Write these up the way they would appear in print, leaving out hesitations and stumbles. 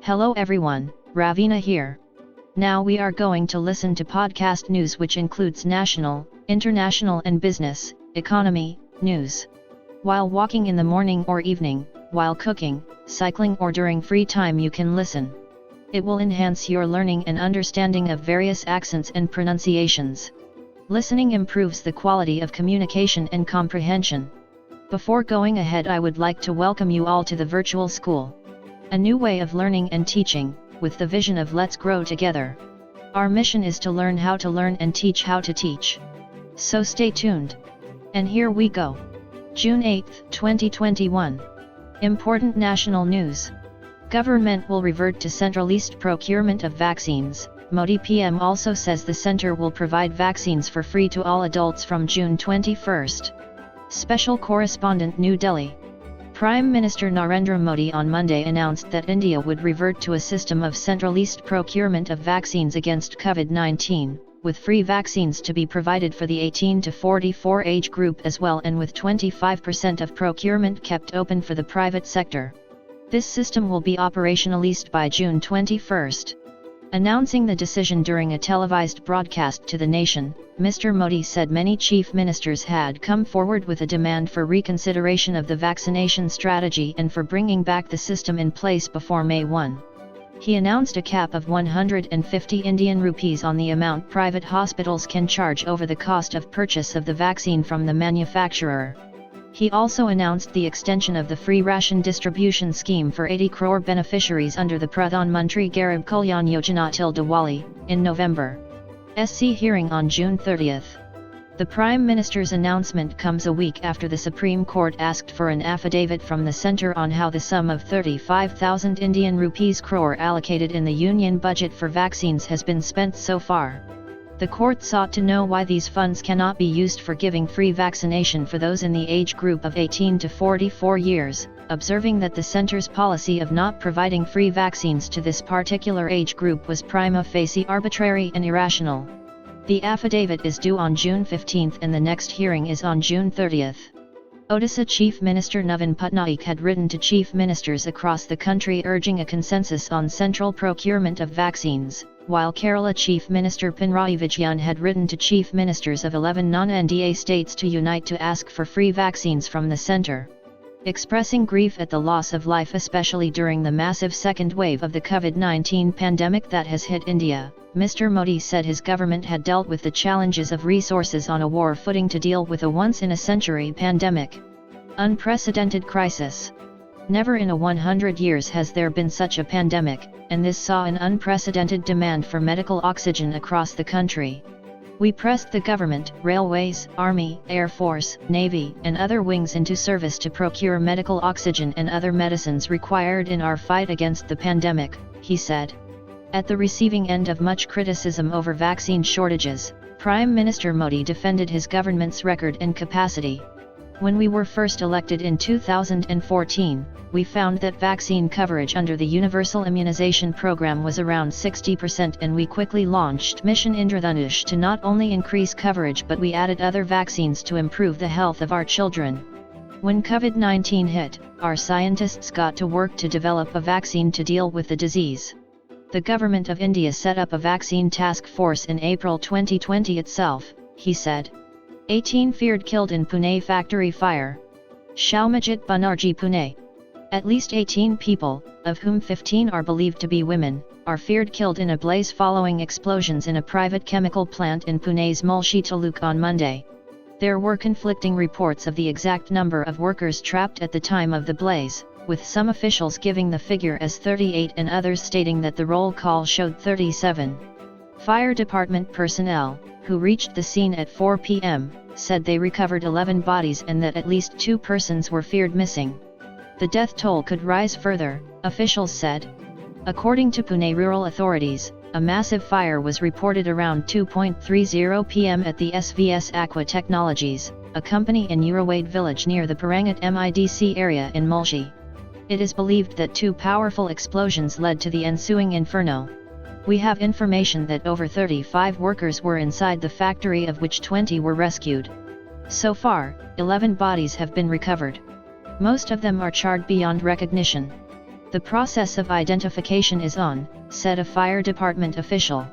Hello everyone, Ravina here. Now we are going to listen to podcast news which includes national, international and business, economy, news. While walking in the morning or evening, while cooking, cycling or during free time you can listen. It will enhance your learning and understanding of various accents and pronunciations. Listening improves the quality of communication and comprehension. Before going ahead, I would like to welcome you all to the virtual school. A new way of learning and teaching, with the vision of Let's Grow Together. Our mission is to learn how to learn and teach how to teach. So stay tuned. And here we go. June 8, 2021. Important national news. Government will revert to centralised procurement of vaccines. Modi PM also says the center will provide vaccines for free to all adults from June 21. Special Correspondent, New Delhi. Prime Minister Narendra Modi on Monday announced that India would revert to a system of centralised procurement of vaccines against COVID-19, with free vaccines to be provided for the 18 to 44 age group as well, and with 25% of procurement kept open for the private sector. This system will be operationalized by June 21. Announcing the decision during a televised broadcast to the nation, Mr. Modi said many chief ministers had come forward with a demand for reconsideration of the vaccination strategy and for bringing back the system in place before May 1. He announced a cap of 150 Indian rupees on the amount private hospitals can charge over the cost of purchase of the vaccine from the manufacturer. He also announced the extension of the free ration distribution scheme for 80 crore beneficiaries under the Pradhan Mantri Garib Kalyan Yojana till Diwali, in November. SC hearing on June 30. The Prime Minister's announcement comes a week after the Supreme Court asked for an affidavit from the centre on how the sum of 35,000 Indian rupees crore allocated in the union budget for vaccines has been spent so far. The court sought to know why these funds cannot be used for giving free vaccination for those in the age group of 18 to 44 years, observing that the centre's policy of not providing free vaccines to this particular age group was prima facie arbitrary and irrational. The affidavit is due on June 15 and the next hearing is on June 30. Odisha Chief Minister Navin Patnaik had written to chief ministers across the country urging a consensus on central procurement of vaccines, while Kerala Chief Minister Pinarayi Vijayan had written to chief ministers of 11 non-NDA states to unite to ask for free vaccines from the centre. Expressing grief at the loss of life especially during the massive second wave of the COVID-19 pandemic that has hit India, Mr. Modi said his government had dealt with the challenges of resources on a war footing to deal with a once-in-a-century pandemic. Unprecedented crisis. Never in 100 years has there been such a pandemic, and this saw an unprecedented demand for medical oxygen across the country. We pressed the government, railways, army, air force, navy, and other wings into service to procure medical oxygen and other medicines required in our fight against the pandemic, he said. At the receiving end of much criticism over vaccine shortages, Prime Minister Modi defended his government's record and capacity. When we were first elected in 2014, we found that vaccine coverage under the Universal Immunization Program was around 60%, and we quickly launched Mission Indradhanush to not only increase coverage but we added other vaccines to improve the health of our children. When COVID-19 hit, our scientists got to work to develop a vaccine to deal with the disease. The Government of India set up a vaccine task force in April 2020 itself, he said. 18 feared killed in Pune factory fire. Shaumajit Banerjee, Pune. At least 18 people, of whom 15 are believed to be women, are feared killed in a blaze following explosions in a private chemical plant in Pune's Mulshi Taluk on Monday. There were conflicting reports of the exact number of workers trapped at the time of the blaze, with some officials giving the figure as 38 and others stating that the roll call showed 37. Fire department personnel, who reached the scene at 4 p.m., said they recovered 11 bodies and that at least 2 persons were feared missing. The death toll could rise further, officials said. According to Pune rural authorities, a massive fire was reported around 2:30 p.m. at the SVS Aqua Technologies, a company in Urawade village near the Parangat MIDC area in Mulshi. It is believed that 2 powerful explosions led to the ensuing inferno. We have information that over 35 workers were inside the factory, of which 20 were rescued. So far, 11 bodies have been recovered. Most of them are charred beyond recognition. The process of identification is on, said a fire department official.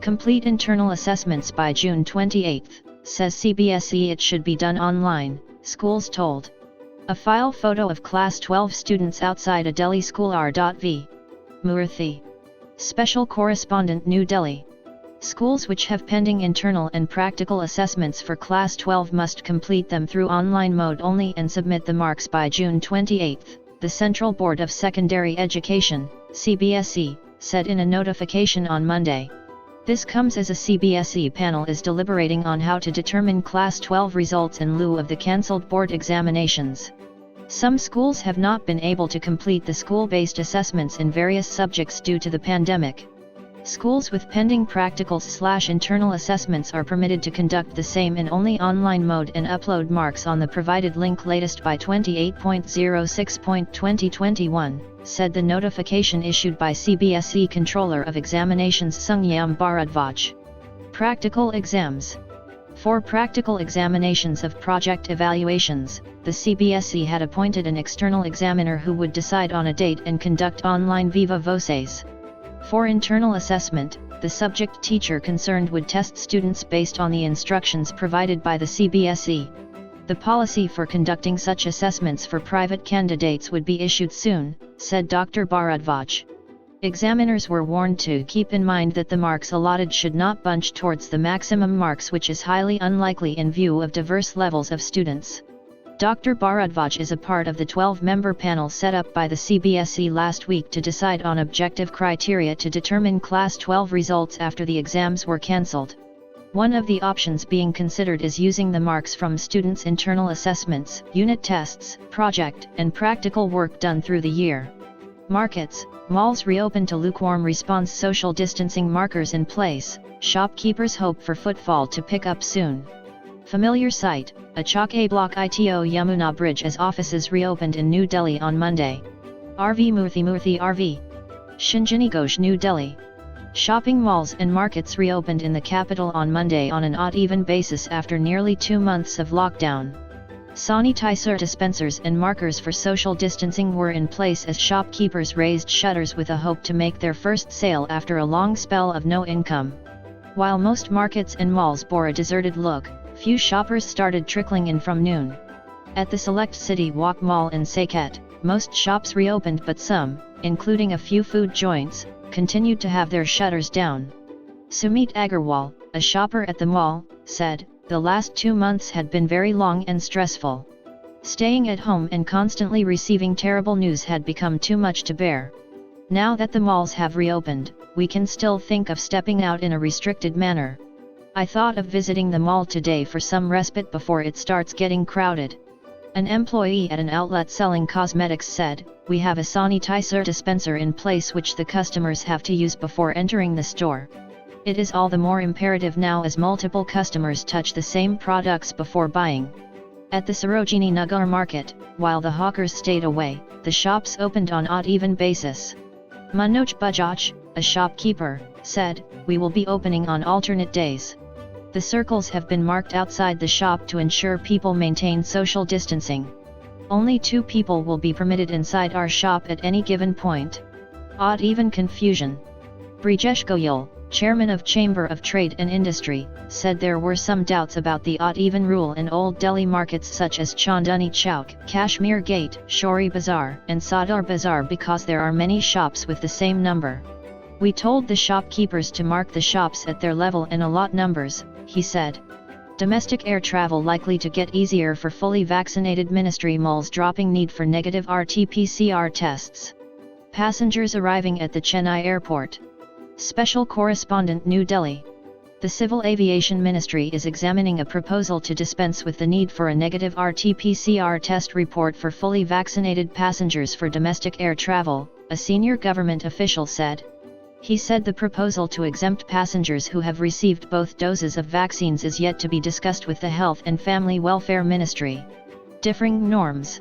Complete internal assessments by June 28, says CBSE. It should be done online, schools told. A file photo of Class 12 students outside a Delhi school. R.V. Murthy. Special Correspondent, New Delhi. Schools which have pending internal and practical assessments for Class 12 must complete them through online mode only and submit the marks by June 28, the Central Board of Secondary Education, CBSE, said in a notification on Monday. This comes as a CBSE panel is deliberating on how to determine Class 12 results in lieu of the cancelled board examinations. Some schools have not been able to complete the school-based assessments in various subjects due to the pandemic. Schools with pending practicals/internal assessments are permitted to conduct the same in only online mode and upload marks on the provided link latest by 28.06.2021, said the notification issued by CBSE Controller of Examinations Sungyam Bharadwaj. Practical exams. For practical examinations of project evaluations, the CBSE had appointed an external examiner who would decide on a date and conduct online viva voces. For internal assessment, the subject teacher concerned would test students based on the instructions provided by the CBSE. The policy for conducting such assessments for private candidates would be issued soon, said Dr. Bharadwaj. Examiners were warned to keep in mind that the marks allotted should not bunch towards the maximum marks, which is highly unlikely in view of diverse levels of students. Dr. Bharadwaj is a part of the 12-member panel set up by the CBSE last week to decide on objective criteria to determine Class 12 results after the exams were cancelled. One of the options being considered is using the marks from students' internal assessments, unit tests, project, and practical work done through the year. Markets, malls reopen to lukewarm response. Social distancing markers in place, shopkeepers hope for footfall to pick up soon. Familiar sight, a Chowk A block ITO Yamuna Bridge as offices reopened in New Delhi on Monday. RV Murthy RV. Shinjini Ghosh, New Delhi. Shopping malls and markets reopened in the capital on Monday on an odd-even basis after nearly 2 months of lockdown. Sanitizer dispensers and markers for social distancing were in place as shopkeepers raised shutters with a hope to make their first sale after a long spell of no income. While most markets and malls bore a deserted look, few shoppers started trickling in from noon. At the Select City Walk Mall in Saket, most shops reopened, but some, including a few food joints, continued to have their shutters down. Sumit Agarwal, a shopper at the mall, said, "The last 2 months had been very long and stressful. Staying at home and constantly receiving terrible news had become too much to bear. Now that the malls have reopened, we can still think of stepping out in a restricted manner. I thought of visiting the mall today for some respite before it starts getting crowded." An employee at an outlet selling cosmetics said, "We have a sanitizer dispenser in place which the customers have to use before entering the store. It is all the more imperative now as multiple customers touch the same products before buying." At the Sarojini Nagar market, while the hawkers stayed away, the shops opened on odd-even basis. Manoj Bajaj, a shopkeeper, said, "We will be opening on alternate days. The circles have been marked outside the shop to ensure people maintain social distancing. Only 2 people will be permitted inside our shop at any given point." Odd-even confusion. Brijesh Goyal, chairman of Chamber of Trade and Industry, said there were some doubts about the odd-even rule in Old Delhi markets such as Chandani Chowk, Kashmir Gate, Shori Bazaar, and Sadar Bazaar because there are many shops with the same number. "We told the shopkeepers to mark the shops at their level and allot numbers," he said. Domestic air travel likely to get easier for fully vaccinated. Ministry malls dropping need for negative RT-PCR tests. Passengers arriving at the Chennai airport. Special Correspondent, New Delhi. The Civil Aviation Ministry is examining a proposal to dispense with the need for a negative RT-PCR test report for fully vaccinated passengers for domestic air travel, a senior government official said. He said the proposal to exempt passengers who have received both doses of vaccines is yet to be discussed with the Health and Family Welfare Ministry. Differing norms.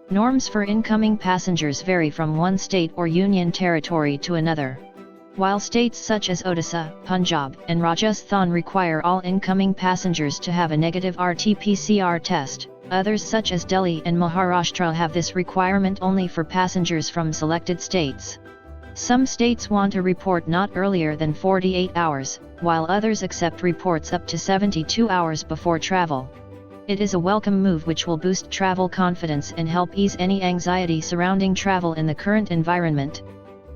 Norms for incoming passengers vary from one state or union territory to another. While states such as Odisha, Punjab, and Rajasthan require all incoming passengers to have a negative RT-PCR test, Others such as Delhi and Maharashtra have this requirement only for passengers from selected states. Some states want a report not earlier than 48 hours, while others accept reports up to 72 hours before travel. It is a welcome move which will boost travel confidence and help ease any anxiety surrounding travel in the current environment.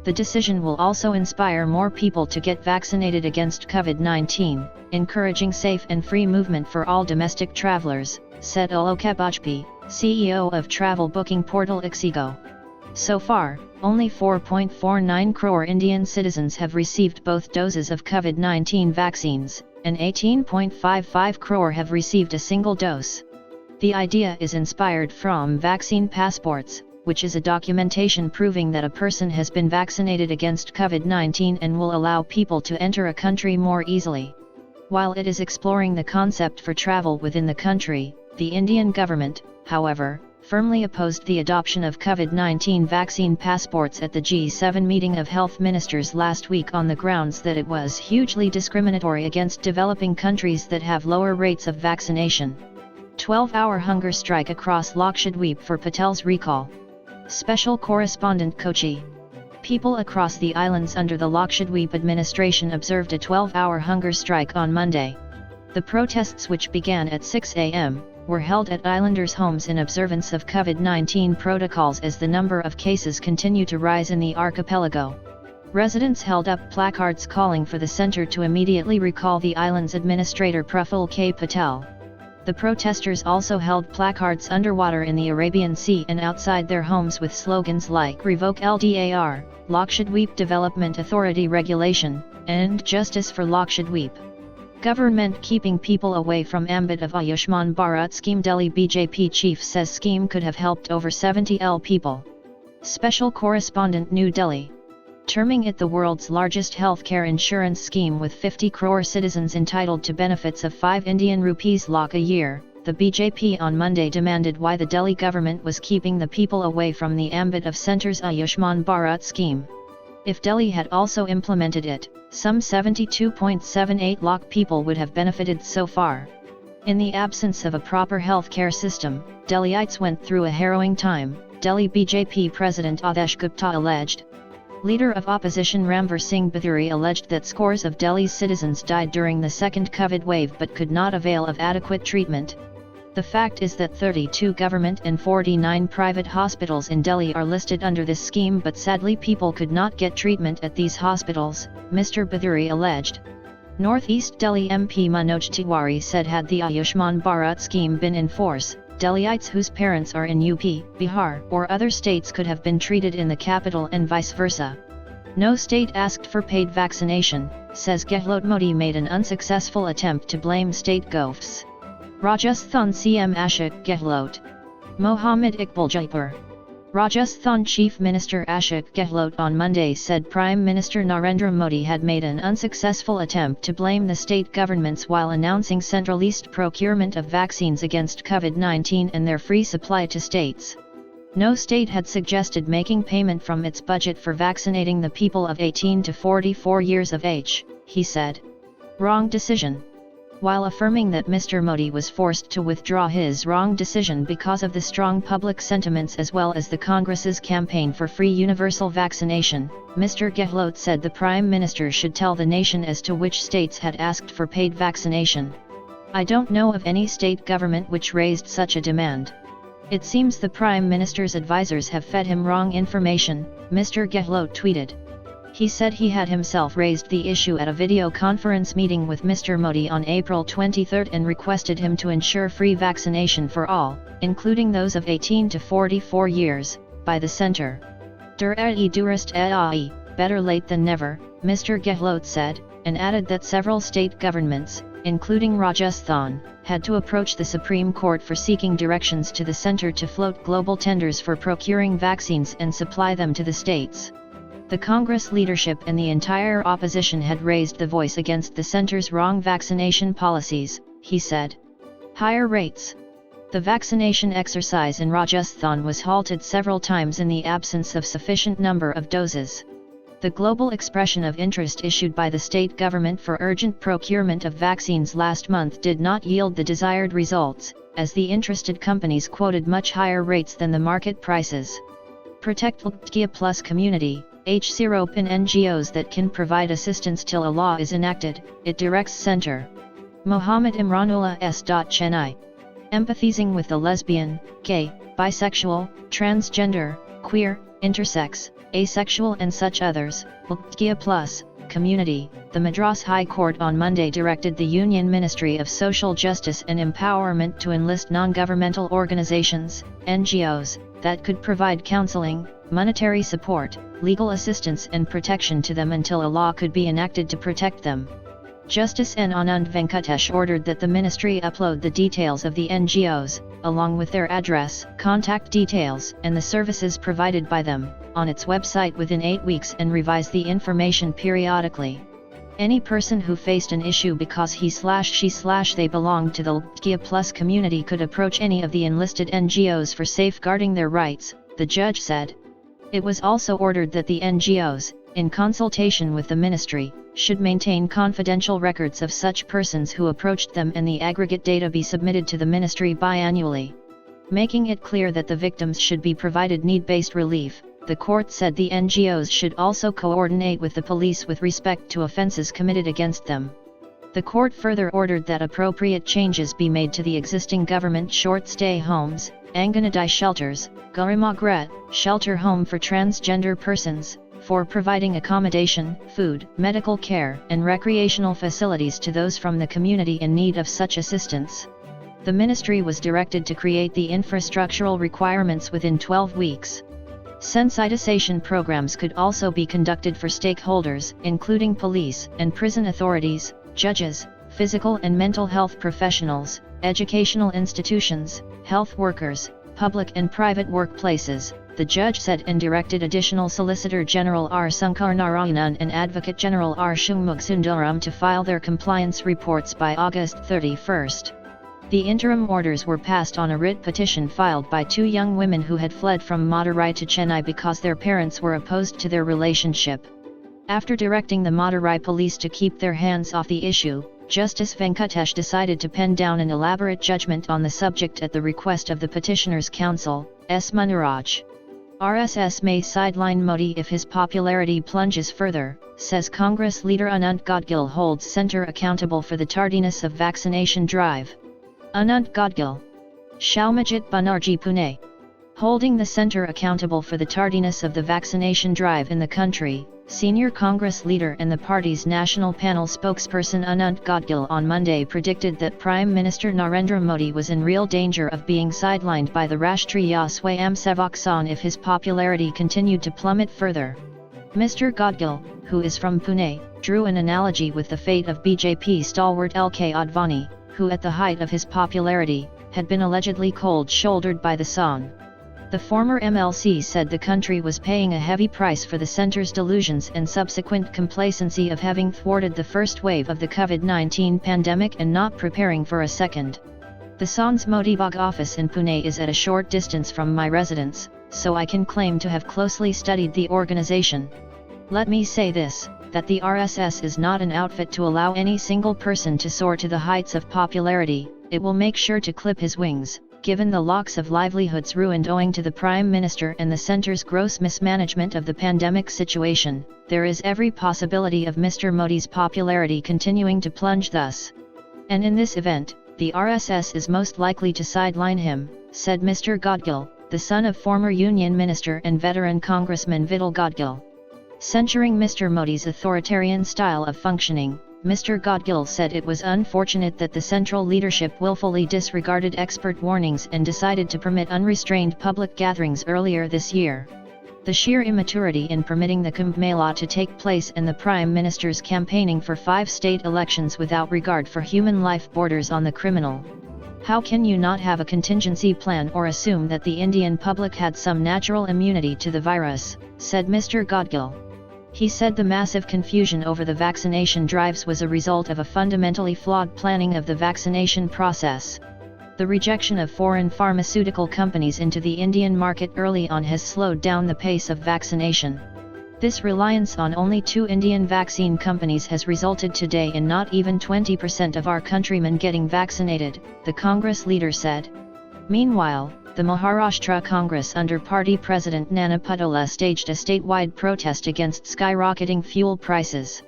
The decision will also inspire more people to get vaccinated against COVID-19, encouraging safe and free movement for all domestic travelers, said Alok Bajpai, CEO of travel booking portal Ixigo. So far, only 4.49 crore Indian citizens have received both doses of COVID-19 vaccines, and 18.55 crore have received a single dose. The idea is inspired from vaccine passports, which is a documentation proving that a person has been vaccinated against COVID-19 and will allow people to enter a country more easily. While it is exploring the concept for travel within the country, the Indian government, however, firmly opposed the adoption of COVID-19 vaccine passports at the G7 meeting of health ministers last week on the grounds that it was hugely discriminatory against developing countries that have lower rates of vaccination. 12-hour hunger strike across Lakshadweep for Patel's recall. Special correspondent Kochi. People across the islands under the Lakshadweep administration observed a 12-hour hunger strike on Monday. The protests, which began at 6 a.m., were held at islanders' homes in observance of COVID-19 protocols as the number of cases continue to rise in the archipelago. Residents held up placards calling for the center to immediately recall the island's administrator Praful K. Patel. The protesters also held placards underwater in the Arabian Sea and outside their homes with slogans like "Revoke LDAR, Lakshadweep Development Authority Regulation," and "Justice for Lakshadweep." Government keeping people away from ambit of Ayushman Bharat scheme. Delhi BJP chief says scheme could have helped over 70,000 people. Special correspondent New Delhi. Terming it the world's largest healthcare insurance scheme with 50 crore citizens entitled to benefits of 5 Indian rupees lakh a year, the BJP on Monday demanded why the Delhi government was keeping the people away from the ambit of centre's Ayushman Bharat scheme. If Delhi had also implemented it, some 72.78 lakh people would have benefited so far. In the absence of a proper healthcare system, Delhiites went through a harrowing time, Delhi BJP President Adesh Gupta alleged. Leader of opposition Ranveer Singh Bhatturi alleged that scores of Delhi's citizens died during the second COVID wave but could not avail of adequate treatment. The fact is that 32 government and 49 private hospitals in Delhi are listed under this scheme, but sadly people could not get treatment at these hospitals, Mr. Bhatturi alleged. Northeast Delhi MP Manoj Tiwari said had the Ayushman Bharat scheme been in force, Delhiites whose parents are in UP, Bihar, or other states could have been treated in the capital and vice versa. No state asked for paid vaccination, says Gehlot. Modi made an unsuccessful attempt to blame state Govts. Rajasthan CM Ashok Gehlot. Mohammed Iqbal Jaipur. Rajasthan Chief Minister Ashok Gehlot on Monday said Prime Minister Narendra Modi had made an unsuccessful attempt to blame the state governments while announcing centralised procurement of vaccines against COVID-19 and their free supply to states. No state had suggested making payment from its budget for vaccinating the people of 18 to 44 years of age, he said. Wrong decision. While affirming that Mr. Modi was forced to withdraw his wrong decision because of the strong public sentiments as well as the Congress's campaign for free universal vaccination, Mr. Gehlot said the Prime Minister should tell the nation as to which states had asked for paid vaccination. I don't know of any state government which raised such a demand. It seems the Prime Minister's advisors have fed him wrong information, Mr. Gehlot tweeted. He said he had himself raised the issue at a video conference meeting with Mr. Modi on April 23 and requested him to ensure free vaccination for all, including those of 18 to 44 years, by the centre. Durst ai, better late than never, Mr. Gehlot said, and added that several state governments, including Rajasthan, had to approach the Supreme Court for seeking directions to the centre to float global tenders for procuring vaccines and supply them to the states. The Congress leadership and the entire opposition had raised the voice against the centre's wrong vaccination policies, he said. Higher rates. The vaccination exercise in Rajasthan was halted several times in the absence of sufficient number of doses. The global expression of interest issued by the state government for urgent procurement of vaccines last month did not yield the desired results, as the interested companies quoted much higher rates than the market prices. Protect Lakshadweep Plus community, H0 PIN NGOs that can provide assistance till a law is enacted, it directs Center. Mohammed Imranullah S. Chennai. Empathizing with the lesbian, gay, bisexual, transgender, queer, intersex, asexual and such others, Lakshadweep Plus community, the Madras High Court on Monday directed the Union Ministry of Social Justice and Empowerment to enlist non-governmental organizations, NGOs, that could provide counseling, monetary support, legal assistance and protection to them until a law could be enacted to protect them. Justice N. Anand Venkatesh ordered that the ministry upload the details of the NGOs, along with their address, contact details, and the services provided by them, on its website within 8 weeks and revise the information periodically. Any person who faced an issue because he/she/they belonged to the Lakshadweep Plus community could approach any of the enlisted NGOs for safeguarding their rights, the judge said. It was also ordered that the NGOs, in consultation with the ministry, should maintain confidential records of such persons who approached them and the aggregate data be submitted to the ministry biannually. Making it clear that the victims should be provided need-based relief, the court said the NGOs should also coordinate with the police with respect to offences committed against them. The court further ordered that appropriate changes be made to the existing government short-stay homes, Anganwadai shelters, Garimagret, shelter home for transgender persons, for providing accommodation, food, medical care, and recreational facilities to those from the community in need of such assistance. The ministry was directed to create the infrastructural requirements within 12 weeks. Sensitization programs could also be conducted for stakeholders, including police and prison authorities, judges, physical and mental health professionals, educational institutions, health workers, public and private workplaces, the judge said, and directed Additional Solicitor General R. Sankar Narayanan and Advocate General R. Shumugsundaram to file their compliance reports by August 31. The interim orders were passed on a writ petition filed by 2 young women who had fled from Madurai to Chennai because their parents were opposed to their relationship. After directing the Madurai police to keep their hands off the issue, Justice Venkatesh decided to pen down an elaborate judgment on the subject at the request of the petitioner's counsel, S. Muniraj. RSS may sideline Modi if his popularity plunges further, says Congress leader Anant Gadgil holds centre accountable for the tardiness of vaccination drive. Anant Gadgil. Shalmajit Banerjee Pune. Holding the centre accountable for the tardiness of the vaccination drive in the country, senior Congress leader and the party's national panel spokesperson Anant Gadgil on Monday predicted that Prime Minister Narendra Modi was in real danger of being sidelined by the Rashtriya Swayamsevak Sangh if his popularity continued to plummet further. Mr. Gadgil, who is from Pune, drew an analogy with the fate of BJP stalwart L.K. Advani, who at the height of his popularity, had been allegedly cold-shouldered by the Sangh. The former MLC said the country was paying a heavy price for the centre's delusions and subsequent complacency of having thwarted the first wave of the COVID-19 pandemic and not preparing for a second. The Sangh's Modibagh office in Pune is at a short distance from my residence, so I can claim to have closely studied the organisation. Let me say this, that the RSS is not an outfit to allow any single person to soar to the heights of popularity. It will make sure to clip his wings. Given the lakhs of livelihoods ruined owing to the Prime Minister and the centre's gross mismanagement of the pandemic situation, there is every possibility of Mr. Modi's popularity continuing to plunge thus. And in this event, the RSS is most likely to sideline him, said Mr. Gadgil, the son of former Union Minister and veteran Congressman Vital Gadgil. Censuring Mr. Modi's authoritarian style of functioning, Mr. Gadgil said it was unfortunate that the central leadership willfully disregarded expert warnings and decided to permit unrestrained public gatherings earlier this year. The sheer immaturity in permitting the Kumbh Mela to take place and the Prime Minister's campaigning for 5 state elections without regard for human life borders on the criminal. How can you not have a contingency plan or assume that the Indian public had some natural immunity to the virus, said Mr. Gadgil. He said the massive confusion over the vaccination drives was a result of a fundamentally flawed planning of the vaccination process. The rejection of foreign pharmaceutical companies into the Indian market early on has slowed down the pace of vaccination. This reliance on only 2 Indian vaccine companies has resulted today in not even 20% of our countrymen getting vaccinated, the Congress leader said. Meanwhile, the Maharashtra Congress under party president Nana Patel staged a statewide protest against skyrocketing fuel prices.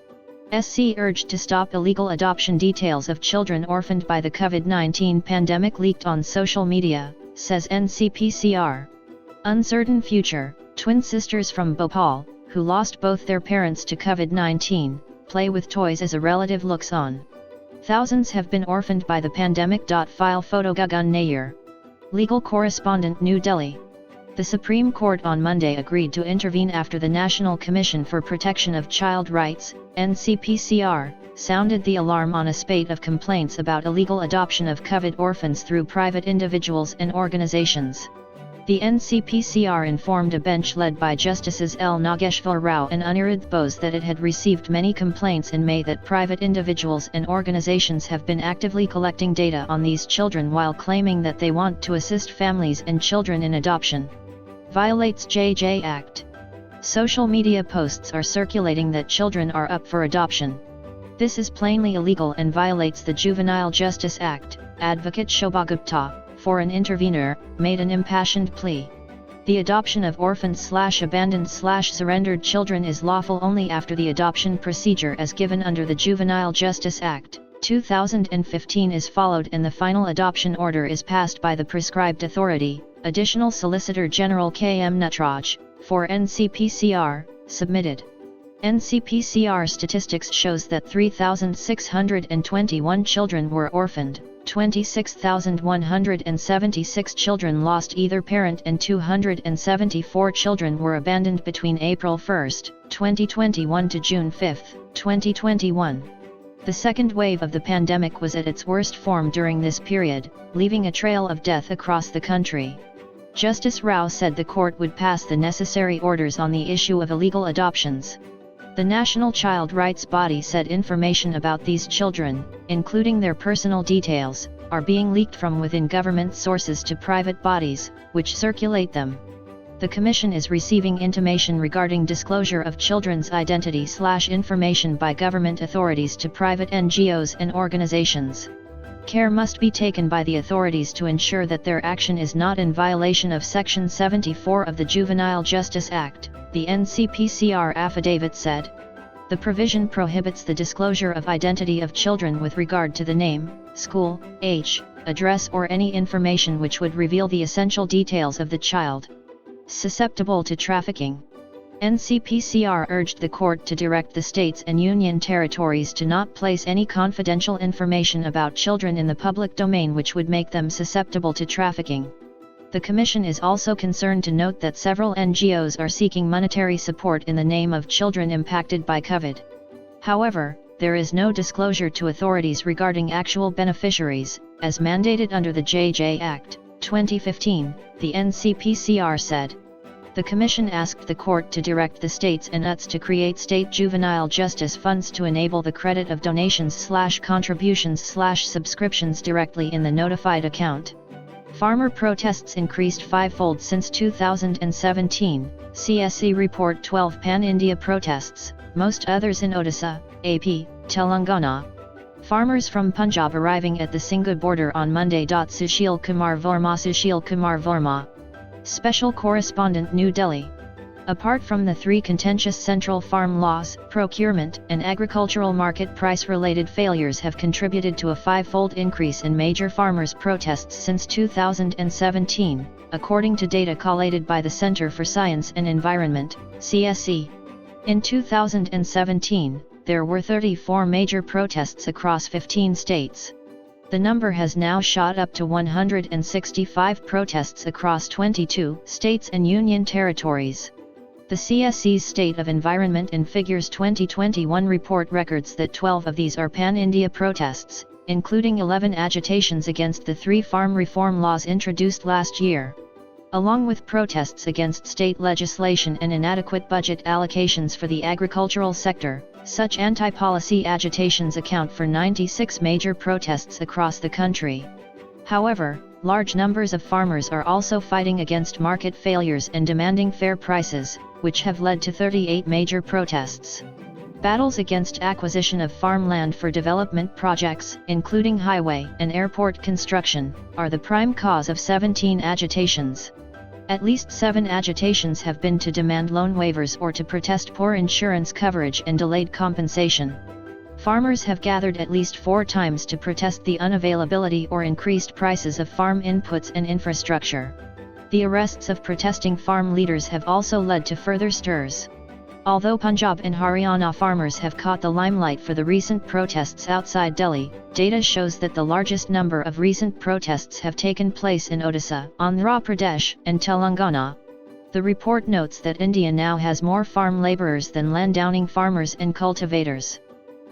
SC urged to stop illegal adoption. Details of children orphaned by the COVID-19 pandemic leaked on social media, says NCPCR. Uncertain future, twin sisters from Bhopal, who lost both their parents to COVID-19, play with toys as a relative looks on. Thousands have been orphaned by the pandemic. File photo Gagan Nair. Legal correspondent, New Delhi. The Supreme Court on Monday agreed to intervene after the National Commission for Protection of Child Rights, NCPCR, sounded the alarm on a spate of complaints about illegal adoption of COVID orphans through private individuals and organizations. The NCPCR informed a bench led by Justices L. Nageshwar Rao and Anirudh Bose that it had received many complaints in May that private individuals and organizations have been actively collecting data on these children while claiming that they want to assist families and children in adoption. Violates JJ Act. Social media posts are circulating that children are up for adoption. This is plainly illegal and violates the Juvenile Justice Act, Advocate Shobha Gupta, for an intervener, made an impassioned plea. The adoption of orphaned/abandoned/surrendered children is lawful only after the adoption procedure as given under the Juvenile Justice Act, 2015 is followed and the final adoption order is passed by the prescribed authority, Additional Solicitor General K.M. Natraj, for NCPCR, submitted. NCPCR statistics shows that 3,621 children were orphaned, 26,176 children lost either parent and 274 children were abandoned between April 1, 2021 to June 5, 2021. The second wave of the pandemic was at its worst form during this period, leaving a trail of death across the country. Justice Rao said the court would pass the necessary orders on the issue of illegal adoptions. The National Child Rights Body said information about these children, including their personal details, are being leaked from within government sources to private bodies, which circulate them. The Commission is receiving intimation regarding disclosure of children's identity/information by government authorities to private NGOs and organizations. Care must be taken by the authorities to ensure that their action is not in violation of Section 74 of the Juvenile Justice Act, the NCPCR affidavit said. The provision prohibits the disclosure of identity of children with regard to the name, school, age, address or any information which would reveal the essential details of the child susceptible to trafficking. NCPCR urged the court to direct the states and union territories to not place any confidential information about children in the public domain which would make them susceptible to trafficking. The Commission is also concerned to note that several NGOs are seeking monetary support in the name of children impacted by COVID. However, there is no disclosure to authorities regarding actual beneficiaries, as mandated under the JJ Act, 2015, the NCPCR said. The Commission asked the court to direct the states and UTs to create state juvenile justice funds to enable the credit of donations/contributions/subscriptions directly in the notified account. Farmer protests increased fivefold since 2017, CSE report 12 Pan-India protests, most others in Odisha, AP, Telangana. Farmers from Punjab arriving at the Singh border on Monday. Sushil Kumar Verma. Special Correspondent, New Delhi. Apart from the three contentious central farm laws, procurement and agricultural market price-related failures have contributed to a fivefold increase in major farmers' protests since 2017, according to data collated by the Center for Science and Environment, CSE. In 2017, there were 34 major protests across 15 states. The number has now shot up to 165 protests across 22 states and union territories. The CSE's State of Environment and Figures 2021 report records that 12 of these are pan-India protests, including 11 agitations against the three farm reform laws introduced last year. Along with protests against state legislation and inadequate budget allocations for the agricultural sector, such anti-policy agitations account for 96 major protests across the country. However, large numbers of farmers are also fighting against market failures and demanding fair prices, which have led to 38 major protests. Battles against acquisition of farmland for development projects, including highway and airport construction, are the prime cause of 17 agitations. At least 7 agitations have been to demand loan waivers or to protest poor insurance coverage and delayed compensation. Farmers have gathered at least 4 times to protest the unavailability or increased prices of farm inputs and infrastructure. The arrests of protesting farm leaders have also led to further stirs. Although Punjab and Haryana farmers have caught the limelight for the recent protests outside Delhi, data shows that the largest number of recent protests have taken place in Odisha, Andhra Pradesh, and Telangana. The report notes that India now has more farm labourers than landowning farmers and cultivators.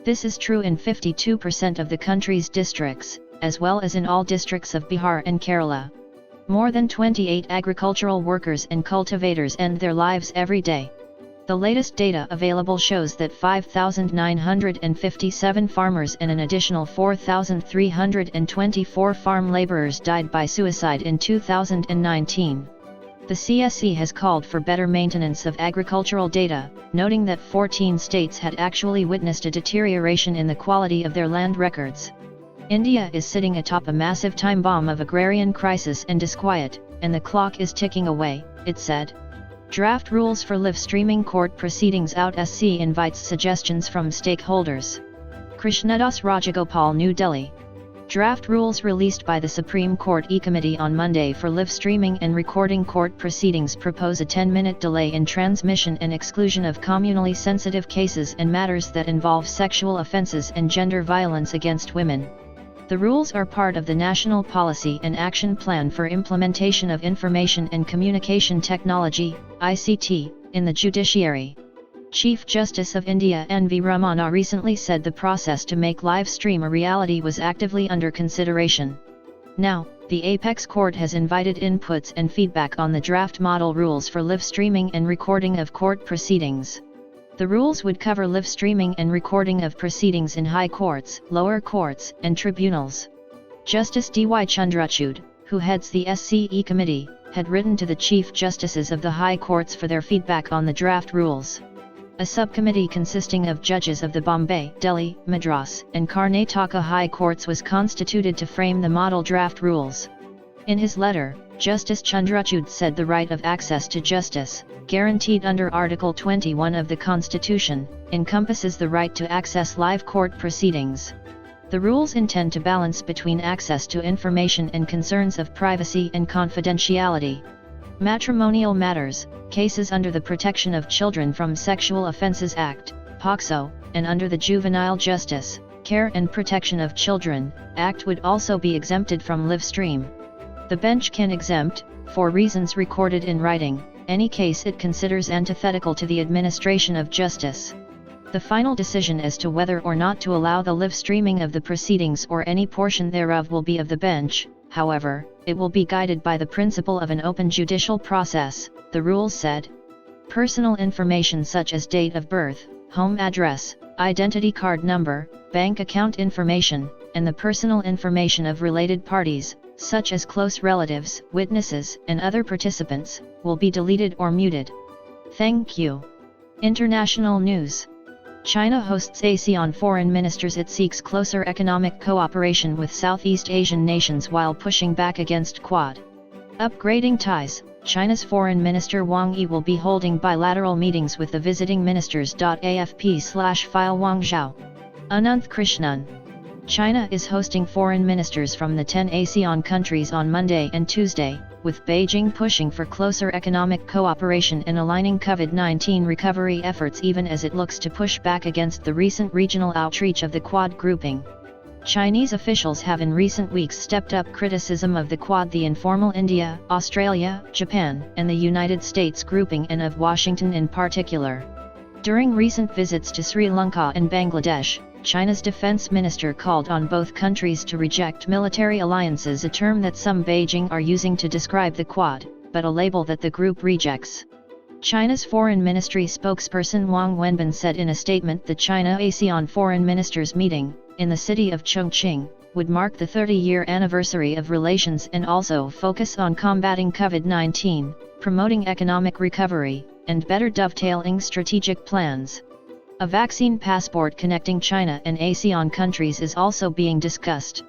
This is true in 52% of the country's districts, as well as in all districts of Bihar and Kerala. More than 28 agricultural workers and cultivators end their lives every day. The latest data available shows that 5,957 farmers and an additional 4,324 farm laborers died by suicide in 2019. The CBSE has called for better maintenance of agricultural data, noting that 14 states had actually witnessed a deterioration in the quality of their land records. India is sitting atop a massive time bomb of agrarian crisis and disquiet, and the clock is ticking away, it said. Draft rules for live streaming court proceedings out. SC invites suggestions from stakeholders. Krishnadas Rajagopal, New Delhi. Draft rules released by the Supreme Court E-Committee on Monday for live streaming and recording court proceedings propose a 10-minute delay in transmission and exclusion of communally sensitive cases and matters that involve sexual offences and gender violence against women. The rules are part of the National Policy and Action Plan for Implementation of Information and Communication Technology, ICT, in the judiciary. Chief Justice of India N.V. Ramana recently said the process to make live stream a reality was actively under consideration. Now, the Apex Court has invited inputs and feedback on the draft model rules for live streaming and recording of court proceedings. The rules would cover live streaming and recording of proceedings in high courts, lower courts, and tribunals. Justice D.Y. Chandrachud, who heads the SCE committee, had written to the Chief Justices of the High Courts for their feedback on the draft rules. A subcommittee consisting of judges of the Bombay, Delhi, Madras, and Karnataka High Courts was constituted to frame the model draft rules. In his letter, Justice Chandrachud said the right of access to justice, guaranteed under Article 21 of the Constitution, encompasses the right to access live court proceedings. The rules intend to balance between access to information and concerns of privacy and confidentiality. Matrimonial matters, cases under the Protection of Children from Sexual Offences Act, POCSO, and under the Juvenile Justice, Care and Protection of Children, Act would also be exempted from live stream. The bench can exempt, for reasons recorded in writing, any case it considers antithetical to the administration of justice. The final decision as to whether or not to allow the live streaming of the proceedings or any portion thereof will be of the bench. However, it will be guided by the principle of an open judicial process, the rules said. Personal information such as date of birth, home address, identity card number, bank account information, and the personal information of related parties, such as close relatives, witnesses, and other participants, will be deleted or muted. Thank you. International news. China hosts ASEAN Foreign MinistersIt. It seeks closer economic cooperation with Southeast Asian nations while pushing back against Quad. Upgrading ties. China's Foreign Minister Wang Yi will be holding bilateral meetings with the visiting ministers. AFP/file Wang Zhao. Ananth Krishnan. China is hosting foreign ministers from the 10 ASEAN countries on Monday and Tuesday, with Beijing pushing for closer economic cooperation and aligning COVID-19 recovery efforts even as it looks to push back against the recent regional outreach of the Quad grouping. Chinese officials have in recent weeks stepped up criticism of the Quad, the informal India, Australia, Japan, and the United States grouping, and of Washington in particular. During recent visits to Sri Lanka and Bangladesh, China's defense minister called on both countries to reject military alliances, a term that some Beijing are using to describe the Quad, but a label that the group rejects. China's Foreign Ministry spokesperson Wang Wenbin said in a statement the China-ASEAN Foreign Ministers meeting, in the city of Chongqing, would mark the 30-year anniversary of relations and also focus on combating COVID-19, promoting economic recovery, and better dovetailing strategic plans. A vaccine passport connecting China and ASEAN countries is also being discussed.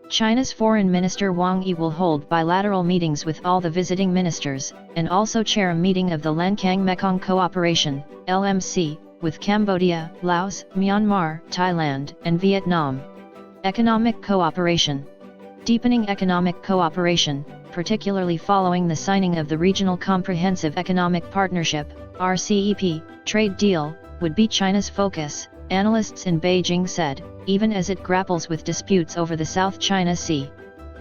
China's Foreign Minister Wang Yi will hold bilateral meetings with all the visiting ministers, and also chair a meeting of the Lancang-Mekong Cooperation, LMC, with Cambodia, Laos, Myanmar, Thailand, and Vietnam. Economic cooperation. Deepening economic cooperation, particularly following the signing of the Regional Comprehensive Economic Partnership, RCEP, trade deal, would be China's focus, analysts in Beijing said, even as it grapples with disputes over the South China Sea.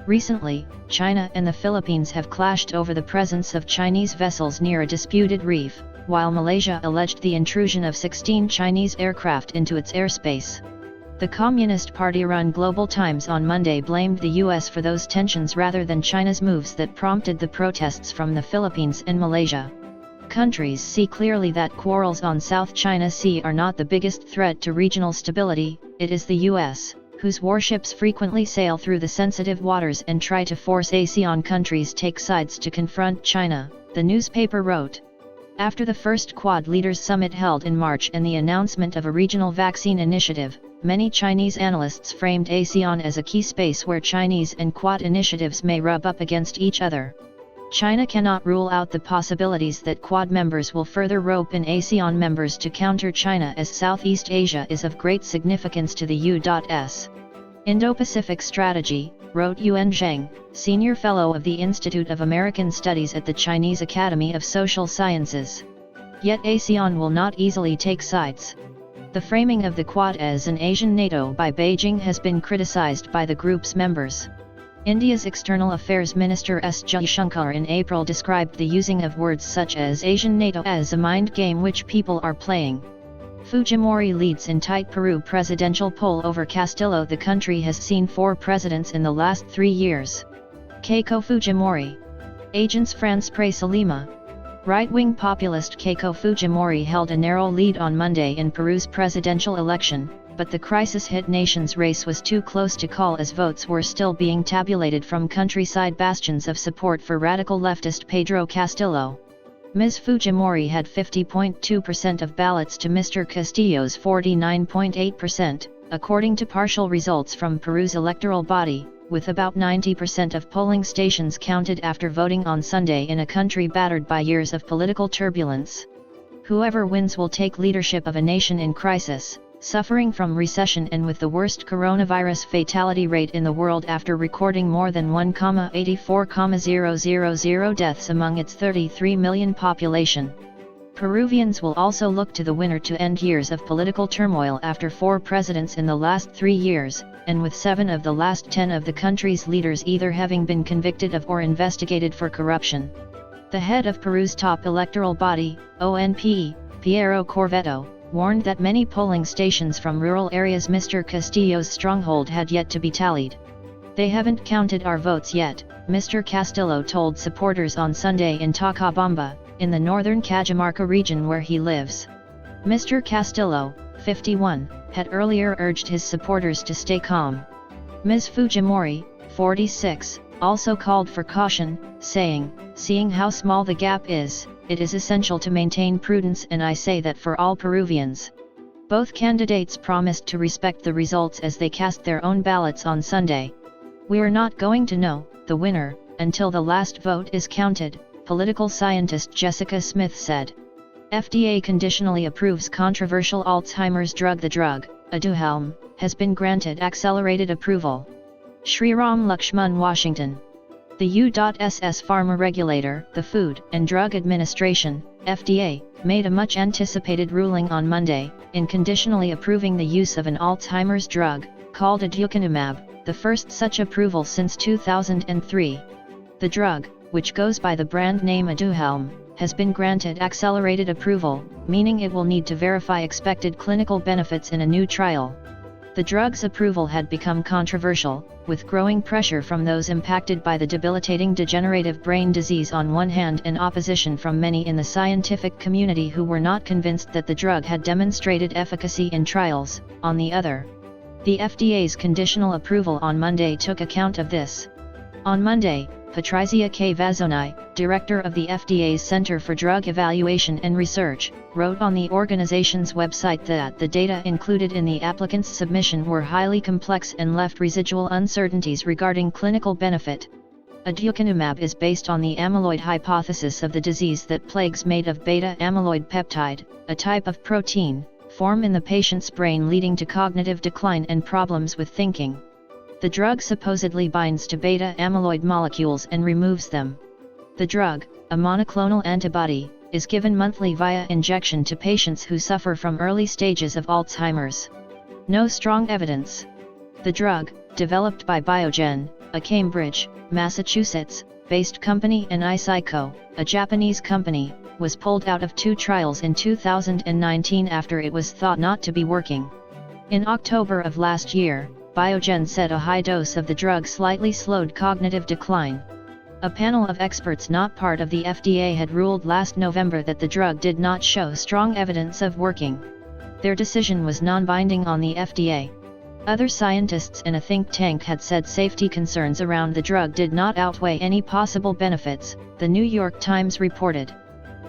Recently, China and the Philippines have clashed over the presence of Chinese vessels near a disputed reef, while Malaysia alleged the intrusion of 16 Chinese aircraft into its airspace. The Communist Party-run Global Times on Monday blamed the U.S. for those tensions rather than China's moves that prompted the protests from the Philippines and Malaysia. Countries see clearly that quarrels on South China Sea are not the biggest threat to regional stability, it is the U.S., whose warships frequently sail through the sensitive waters and try to force ASEAN countries take sides to confront China, the newspaper wrote. After the first Quad Leaders Summit held in March and the announcement of a regional vaccine initiative, many Chinese analysts framed ASEAN as a key space where Chinese and Quad initiatives may rub up against each other. China cannot rule out the possibilities that Quad members will further rope in ASEAN members to counter China, as Southeast Asia is of great significance to the U.S. Indo-Pacific Strategy, wrote Yuan Zheng, Senior Fellow of the Institute of American Studies at the Chinese Academy of Social Sciences. Yet ASEAN will not easily take sides. The framing of the Quad as an Asian NATO by Beijing has been criticized by the group's members. India's External Affairs Minister S. Jaishankar in April described the using of words such as Asian NATO as a mind game which people are playing. Fujimori leads in tight Peru presidential poll over Castillo. The country has seen 4 presidents in the last 3 years. Keiko Fujimori. Agents France Presse Lima. Right-wing populist Keiko Fujimori held a narrow lead on Monday in Peru's presidential election, but the crisis-hit nation's race was too close to call as votes were still being tabulated from countryside bastions of support for radical leftist Pedro Castillo. Ms. Fujimori had 50.2% of ballots to Mr. Castillo's 49.8%, according to partial results from Peru's electoral body, with about 90% of polling stations counted after voting on Sunday in a country battered by years of political turbulence. Whoever wins will take leadership of a nation in crisis, suffering from recession and with the worst coronavirus fatality rate in the world after recording more than 1,084,000 deaths among its 33 million population. Peruvians will also look to the winner to end years of political turmoil after 4 presidents in the last 3 years, and with 7 of the last 10 of the country's leaders either having been convicted of or investigated for corruption. The head of Peru's top electoral body, ONP, Piero Corvetto, warned that many polling stations from rural areas Mr. Castillo's stronghold had yet to be tallied. "They haven't counted our votes yet," Mr. Castillo told supporters on Sunday in Tacubamba, in the northern Cajamarca region where he lives. Mr. Castillo, 51, had earlier urged his supporters to stay calm. Ms. Fujimori, 46, also called for caution, saying, "Seeing how small the gap is, it is essential to maintain prudence, and I say that for all Peruvians." Both candidates promised to respect the results as they cast their own ballots on Sunday. "We're not going to know the winner until the last vote is counted," political scientist Jessica Smith said. FDA conditionally approves controversial Alzheimer's drug. The drug, Aduhelm, has been granted accelerated approval. Sriram Lakshman, Washington. The U.S. pharma regulator, the Food and Drug Administration, FDA, made a much-anticipated ruling on Monday, in conditionally approving the use of an Alzheimer's drug, called aducanumab, the first such approval since 2003. The drug, which goes by the brand name Aduhelm, has been granted accelerated approval, meaning it will need to verify expected clinical benefits in a new trial. The drug's approval had become controversial, with growing pressure from those impacted by the debilitating degenerative brain disease on one hand and opposition from many in the scientific community who were not convinced that the drug had demonstrated efficacy in trials, on the other. The FDA's conditional approval on Monday took account of this. On Monday, Patrizia K. Vazzoni, director of the FDA's Center for Drug Evaluation and Research, wrote on the organization's website that the data included in the applicant's submission were highly complex and left residual uncertainties regarding clinical benefit. Aducanumab is based on the amyloid hypothesis of the disease that plagues made of beta-amyloid peptide, a type of protein, form in the patient's brain leading to cognitive decline and problems with thinking. The drug supposedly binds to beta-amyloid molecules and removes them. The drug, a monoclonal antibody, is given monthly via injection to patients who suffer from early stages of Alzheimer's. No strong evidence. The drug, developed by Biogen, a Cambridge, Massachusetts-based company, and Eisaico, a Japanese company, was pulled out of 2 trials in 2019 after it was thought not to be working. In October of last year, Biogen said a high dose of the drug slightly slowed cognitive decline. A panel of experts not part of the FDA had ruled last November that the drug did not show strong evidence of working. Their decision was non-binding on the FDA. Other scientists and a think tank had said safety concerns around the drug did not outweigh any possible benefits, the New York Times reported.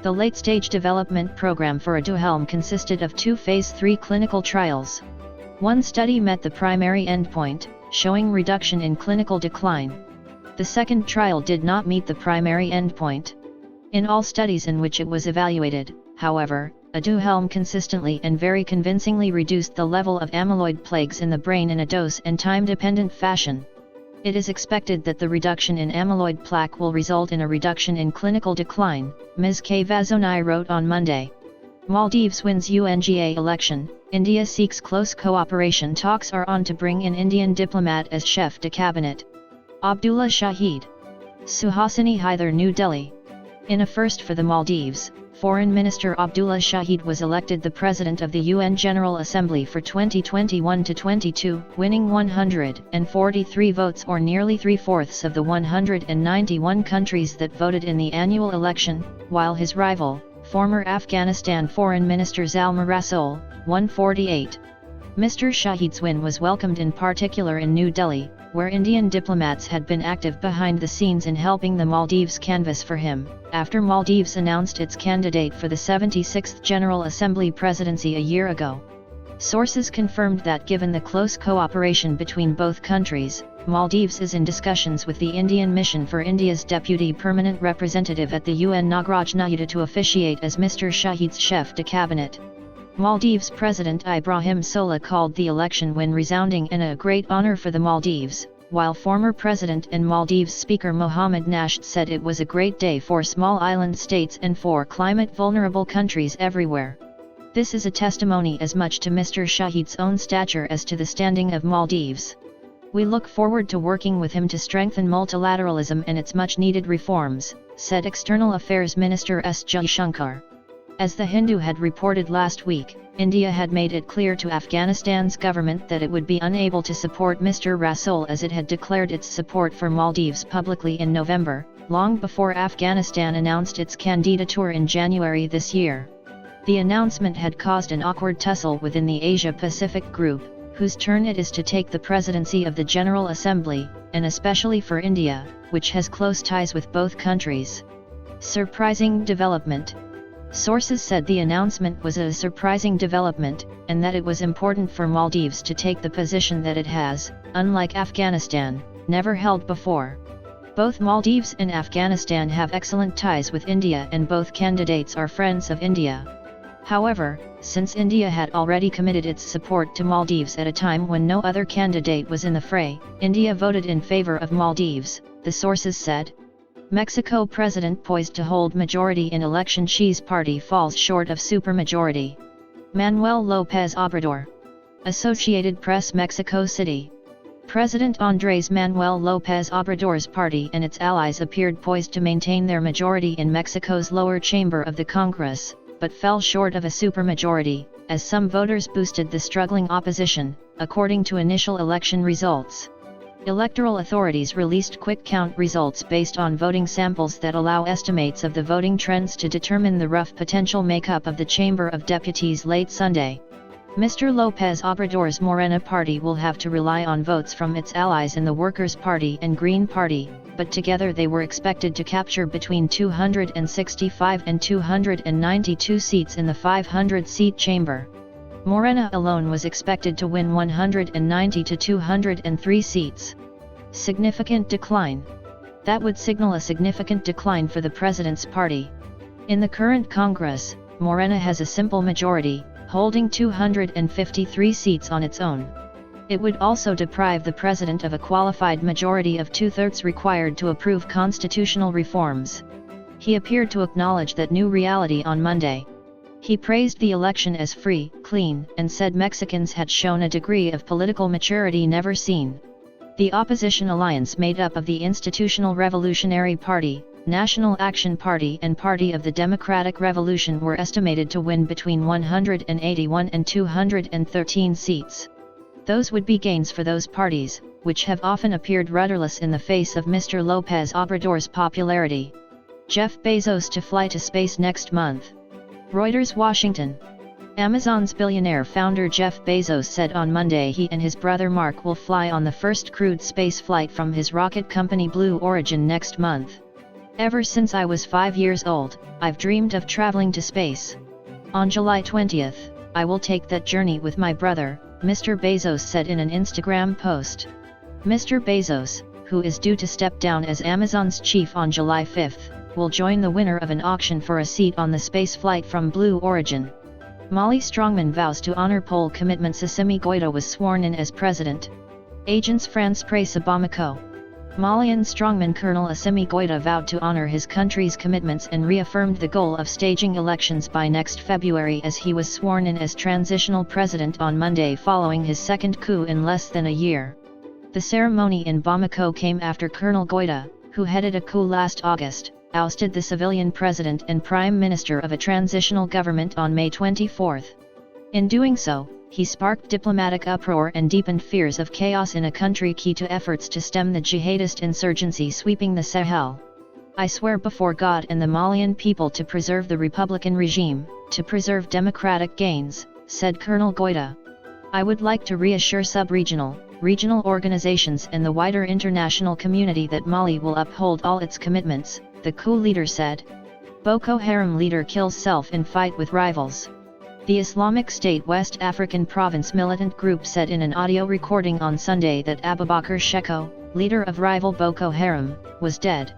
The late-stage development program for Aduhelm consisted of 2 phase 3 clinical trials. One study met the primary endpoint, showing reduction in clinical decline. The second trial did not meet the primary endpoint. In all studies in which it was evaluated, however, Aduhelm consistently and very convincingly reduced the level of amyloid plaques in the brain in a dose and time-dependent fashion. It is expected that the reduction in amyloid plaque will result in a reduction in clinical decline, Ms. K. Vazzoni wrote on Monday. Maldives wins UNGA election, India seeks close cooperation. Talks are on to bring in Indian diplomat as chef de cabinet. Abdullah Shahid. Suhasini Haidar, New Delhi. In a first for the Maldives, Foreign Minister Abdullah Shahid was elected the President of the UN General Assembly for 2021-22, winning 143 votes or nearly 3/4 of the 191 countries that voted in the annual election, while his rival, former Afghanistan Foreign Minister Zalmay Rasool, won 48. Mr. Shahid's win was welcomed in particular in New Delhi, where Indian diplomats had been active behind the scenes in helping the Maldives canvass for him, after Maldives announced its candidate for the 76th General Assembly presidency a year ago. Sources confirmed that given the close cooperation between both countries, Maldives is in discussions with the Indian mission for India's Deputy Permanent Representative at the UN Nagraj Nayuda to officiate as Mr. Shahid's chef de cabinet. Maldives President Ibrahim Sola called the election win resounding and a great honor for the Maldives, while former President and Maldives Speaker Mohamed Nasheed said it was a great day for small island states and for climate-vulnerable countries everywhere. This is a testimony as much to Mr. Shahid's own stature as to the standing of Maldives. We look forward to working with him to strengthen multilateralism and its much-needed reforms, said External Affairs Minister S. Jaishankar. As The Hindu had reported last week, India had made it clear to Afghanistan's government that it would be unable to support Mr. Rasool as it had declared its support for Maldives publicly in November, long before Afghanistan announced its candidature in January this year. The announcement had caused an awkward tussle within the Asia-Pacific group, whose turn it is to take the presidency of the General Assembly, and especially for India, which has close ties with both countries. Surprising development. Sources said the announcement was a surprising development, and that it was important for Maldives to take the position that it has, unlike Afghanistan, never held before. Both Maldives and Afghanistan have excellent ties with India and both candidates are friends of India. However, since India had already committed its support to Maldives at a time when no other candidate was in the fray, India voted in favor of Maldives, the sources said. Mexico president poised to hold majority in election. Xi's party falls short of supermajority. Manuel López Obrador. Associated Press, Mexico City. President Andrés Manuel López Obrador's party and its allies appeared poised to maintain their majority in Mexico's lower chamber of the Congress, but fell short of a supermajority, as some voters boosted the struggling opposition, according to initial election results. Electoral authorities released quick count results based on voting samples that allow estimates of the voting trends to determine the rough potential makeup of the Chamber of Deputies late Sunday. Mr. López Obrador's Morena party will have to rely on votes from its allies in the Workers' Party and Green Party, but together they were expected to capture between 265 and 292 seats in the 500-seat chamber. Morena alone was expected to win 190 to 203 seats. Significant decline. That would signal a significant decline for the president's party. In the current Congress, Morena has a simple majority, holding 253 seats on its own. It would also deprive the president of a qualified majority of 2/3 required to approve constitutional reforms. He appeared to acknowledge that new reality on Monday. He praised the election as free, clean, and said Mexicans had shown a degree of political maturity never seen. The opposition alliance made up of the Institutional Revolutionary Party, National Action Party and Party of the Democratic Revolution were estimated to win between 181 and 213 seats. Those would be gains for those parties, which have often appeared rudderless in the face of Mr. López Obrador's popularity. Jeff Bezos to fly to space next month. Reuters, Washington. Amazon's billionaire founder Jeff Bezos said on Monday he and his brother Mark will fly on the first crewed space flight from his rocket company Blue Origin next month. Ever since I was 5 years old, I've dreamed of traveling to space. On July 20th, I will take that journey with my brother, Mr. Bezos said in an Instagram post. Mr. Bezos, who is due to step down as Amazon's chief on July 5th, will join the winner of an auction for a seat on the space flight from Blue Origin. Mali strongman vows to honor poll commitments. Assimi Goïta was sworn in as president. Agence France-Presse Bamako. Malian strongman Colonel Assimi Goïta vowed to honor his country's commitments and reaffirmed the goal of staging elections by next February as he was sworn in as transitional president on Monday following his second coup in less than a year. The ceremony in Bamako came after Colonel Goïta, who headed a coup last August, ousted the civilian president and prime minister of a transitional government on May 24. In doing so, he sparked diplomatic uproar and deepened fears of chaos in a country key to efforts to stem the jihadist insurgency sweeping the Sahel. I swear before God and the Malian people to preserve the republican regime, to preserve democratic gains, said Colonel Goïta. I would like to reassure sub-regional, regional organizations and the wider international community that Mali will uphold all its commitments, the coup leader said. Boko Haram leader kills self in fight with rivals. The Islamic State West African Province militant group said in an audio recording on Sunday that Abubakar Shekau, leader of rival Boko Haram, was dead.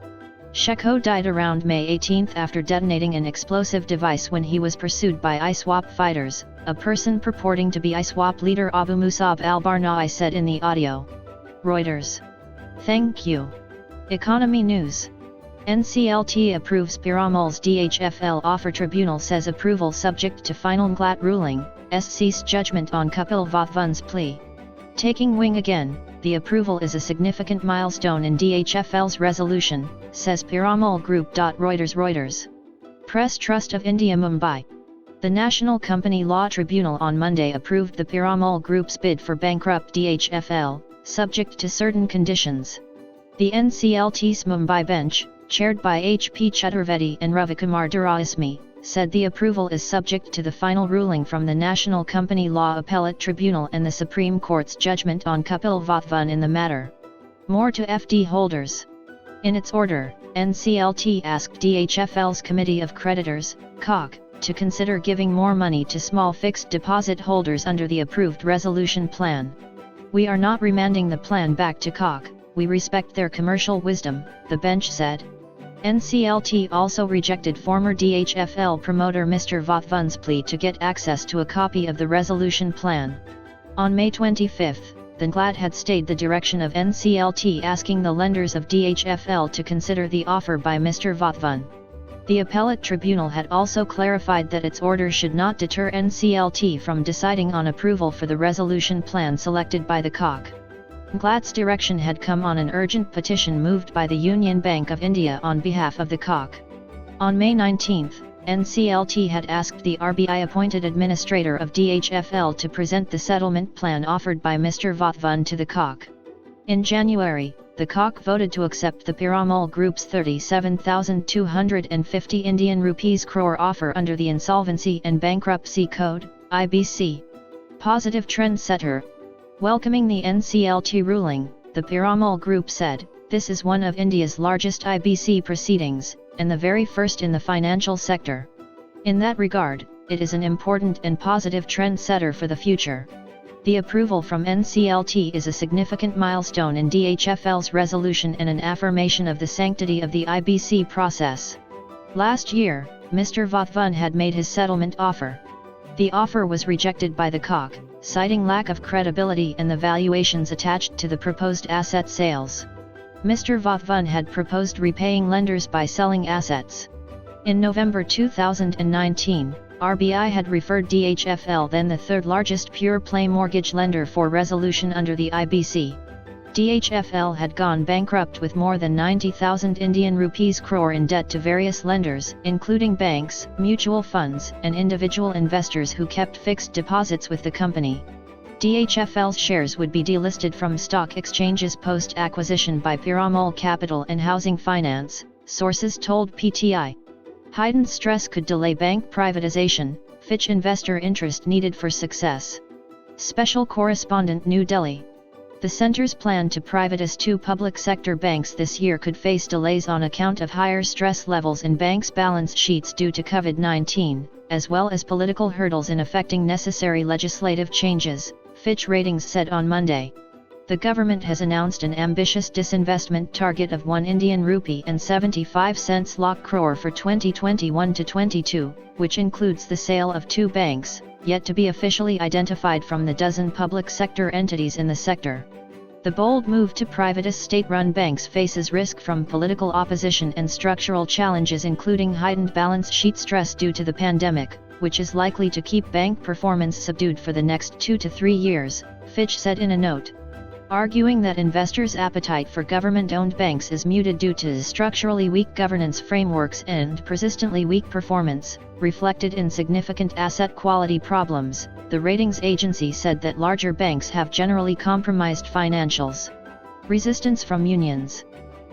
Shekau died around May 18 after detonating an explosive device when he was pursued by ISWAP fighters, a person purporting to be ISWAP leader Abu Musab al-Barnawi said in the audio. Reuters. Thank you. Economy news. NCLT approves Piramol's DHFL offer. Tribunal says approval subject to final Govt ruling, SC's judgment on Kapil Vathvan's plea. Taking wing again, the approval is a significant milestone in DHFL's resolution, says Piramol Group. Reuters. Press Trust of India Mumbai. The National Company Law Tribunal on Monday approved the Piramol Group's bid for bankrupt DHFL, subject to certain conditions. The NCLT's Mumbai bench, chaired by H.P. Chaturvedi and Ravikumar Duraismi, said the approval is subject to the final ruling from the National Company Law Appellate Tribunal and the Supreme Court's judgment on Kapil Vathvan in the matter. More to FD holders. In its order, NCLT asked DHFL's Committee of Creditors, COC, to consider giving more money to small fixed deposit holders under the approved resolution plan. We are not remanding the plan back to COC, we respect their commercial wisdom, the bench said. NCLT also rejected former DHFL promoter Mr. Vathvan's plea to get access to a copy of the resolution plan. On May 25, the Govt had stayed the direction of NCLT asking the lenders of DHFL to consider the offer by Mr. Vathvan. The appellate tribunal had also clarified that its order should not deter NCLT from deciding on approval for the resolution plan selected by the COC. Govt's direction had come on an urgent petition moved by the Union Bank of India on behalf of the COC. On May 19, NCLT had asked the RBI-appointed administrator of DHFL to present the settlement plan offered by Mr. Vathvan to the COC. In January, the COC voted to accept the Piramol Group's 37,250 Indian rupees crore offer under the Insolvency and Bankruptcy Code, IBC. positive trend setter. Welcoming the NCLT ruling, the Piramal Group said, "This is one of India's largest IBC proceedings, and the very first in the financial sector. In that regard, it is an important and positive trend setter for the future." The approval from NCLT is a significant milestone in DHFL's resolution and an affirmation of the sanctity of the IBC process. Last year, Mr. Vathvan had made his settlement offer. The offer was rejected by the COC, citing lack of credibility and the valuations attached to the proposed asset sales. Mr. Vathvan had proposed repaying lenders by selling assets. In November 2019, RBI had referred DHFL, then the third largest pure-play mortgage lender, for resolution under the IBC. DHFL had gone bankrupt with more than 90,000 Indian rupees crore in debt to various lenders, including banks, mutual funds, and individual investors who kept fixed deposits with the company. DHFL's shares would be delisted from stock exchanges post-acquisition by Piramal Capital and Housing Finance, sources told PTI. Heightened stress could delay bank privatisation, Fitch Investor interest needed for success. Special Correspondent, New Delhi. The centre's plan to privatize 2 public sector banks this year could face delays on account of higher stress levels in banks' balance sheets due to COVID-19, as well as political hurdles in affecting necessary legislative changes, Fitch Ratings said on Monday. The government has announced an ambitious disinvestment target of 1 Indian rupee and 75 cents lakh crore for 2021-22, which includes the sale of 2 banks, yet to be officially identified from the dozen public sector entities in the sector. The bold move to privatize state-run banks faces risk from political opposition and structural challenges, including heightened balance sheet stress due to the pandemic, which is likely to keep bank performance subdued for the next 2 to 3 years, Fitch said in a note. Arguing that investors' appetite for government-owned banks is muted due to structurally weak governance frameworks and persistently weak performance, reflected in significant asset quality problems, the ratings agency said that larger banks have generally compromised financials. Resistance from unions.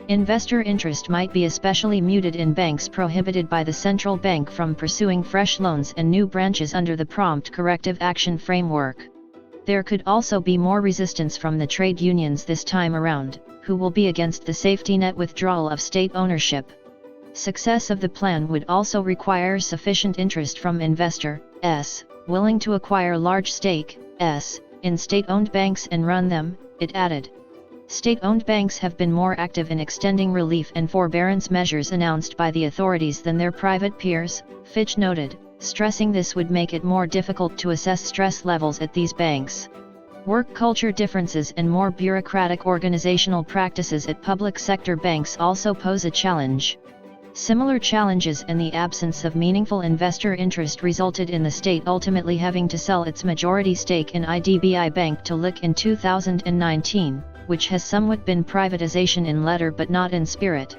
Investor interest might be especially muted in banks prohibited by the central bank from pursuing fresh loans and new branches under the Prompt Corrective Action Framework. There could also be more resistance from the trade unions this time around, who will be against the safety net withdrawal of state ownership. Success of the plan would also require sufficient interest from investors willing to acquire large stakes in state-owned banks and run them, it added. State-owned banks have been more active in extending relief and forbearance measures announced by the authorities than their private peers, Fitch noted, stressing this would make it more difficult to assess stress levels at these banks. Work culture differences and more bureaucratic organizational practices at public sector banks also pose a challenge. Similar challenges and the absence of meaningful investor interest resulted in the state ultimately having to sell its majority stake in IDBI Bank to LIC in 2019, which has somewhat been privatization in letter but not in spirit.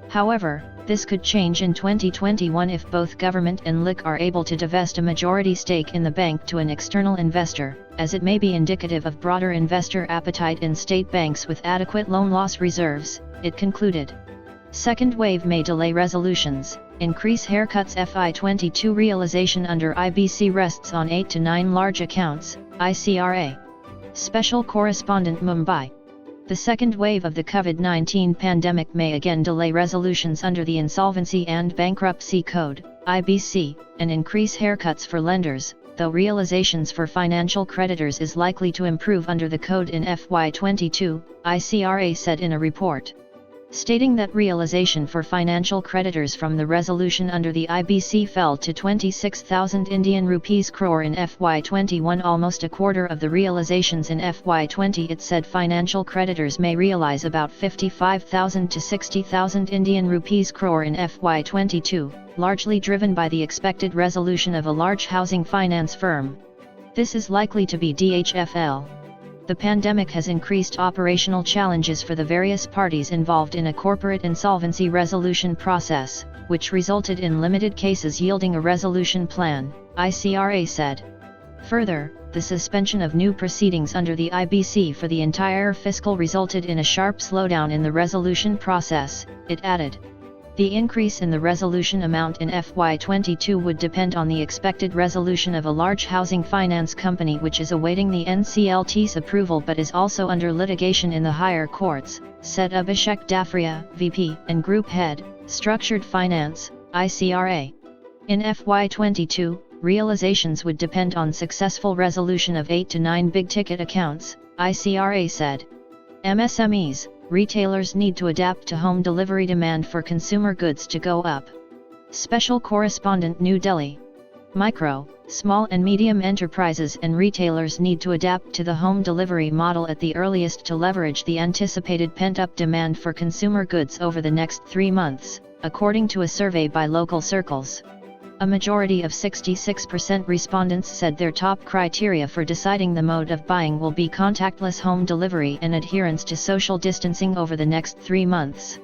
However, this could change in 2021 if both government and LIC are able to divest a majority stake in the bank to an external investor, as it may be indicative of broader investor appetite in state banks with adequate loan loss reserves, it concluded. Second wave may delay resolutions, increase haircuts. FY22 realization under IBC rests on 8 to 9 large accounts, ICRA. Special Correspondent, Mumbai. The second wave of the COVID-19 pandemic may again delay resolutions under the Insolvency and Bankruptcy Code, IBC, and increase haircuts for lenders, though realizations for financial creditors is likely to improve under the code in FY22, ICRA said in a report. Stating that realization for financial creditors from the resolution under the IBC fell to 26,000 Indian rupees crore in FY21, almost a quarter of the realizations in FY20. It said financial creditors may realize about 55,000 to 60,000 Indian rupees crore in FY22, largely driven by the expected resolution of a large housing finance firm. This is likely to be DHFL. The pandemic has increased operational challenges for the various parties involved in a corporate insolvency resolution process, which resulted in limited cases yielding a resolution plan, ICRA said. Further, the suspension of new proceedings under the IBC for the entire fiscal resulted in a sharp slowdown in the resolution process, it added. The increase in the resolution amount in FY22 would depend on the expected resolution of a large housing finance company which is awaiting the NCLT's approval but is also under litigation in the higher courts, said Abhishek Dafria, VP and Group Head, Structured Finance, ICRA. In FY22, realizations would depend on successful resolution of 8 to 9 big-ticket accounts, ICRA said. MSMEs, retailers need to adapt to home delivery demand for consumer goods to go up. Special Correspondent, New Delhi. Micro, small and medium enterprises and retailers need to adapt to the home delivery model at the earliest to leverage the anticipated pent-up demand for consumer goods over the next 3 months, according to a survey by local circles. A majority of 66% respondents said their top criteria for deciding the mode of buying will be contactless home delivery and adherence to social distancing over the next 3 months.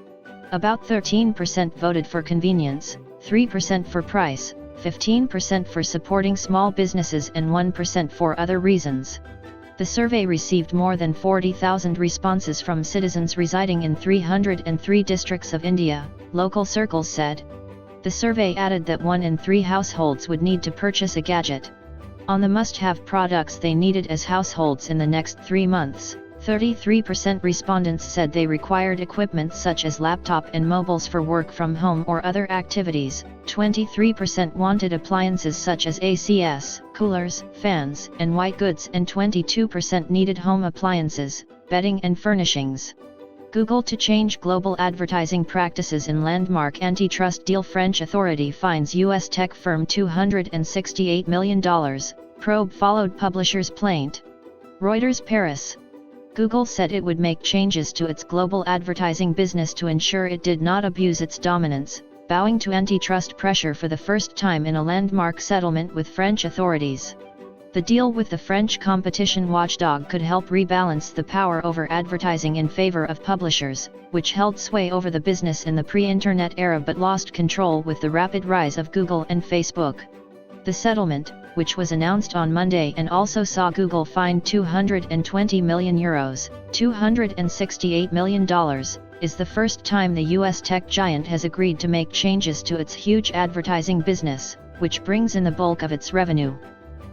About 13% voted for convenience, 3% for price, 15% for supporting small businesses and 1% for other reasons. The survey received more than 40,000 responses from citizens residing in 303 districts of India, local circles said. The survey added that 1 in 3 households would need to purchase a gadget. On the must-have products they needed as households in the next 3 months, 33% respondents said they required equipment such as laptop and mobiles for work from home or other activities, 23% wanted appliances such as ACs, coolers, fans, and white goods, and 22% needed home appliances, bedding and furnishings. Google to change global advertising practices in landmark antitrust deal. French authority fines US tech firm $268 million, probe followed publisher's plaint. Reuters, Paris. Google said it would make changes to its global advertising business to ensure it did not abuse its dominance, bowing to antitrust pressure for the first time in a landmark settlement with French authorities. The deal with the French competition watchdog could help rebalance the power over advertising in favor of publishers, which held sway over the business in the pre-internet era but lost control with the rapid rise of Google and Facebook. The settlement, which was announced on Monday and also saw Google fined €220 million, $268 million, is the first time the US tech giant has agreed to make changes to its huge advertising business, which brings in the bulk of its revenue.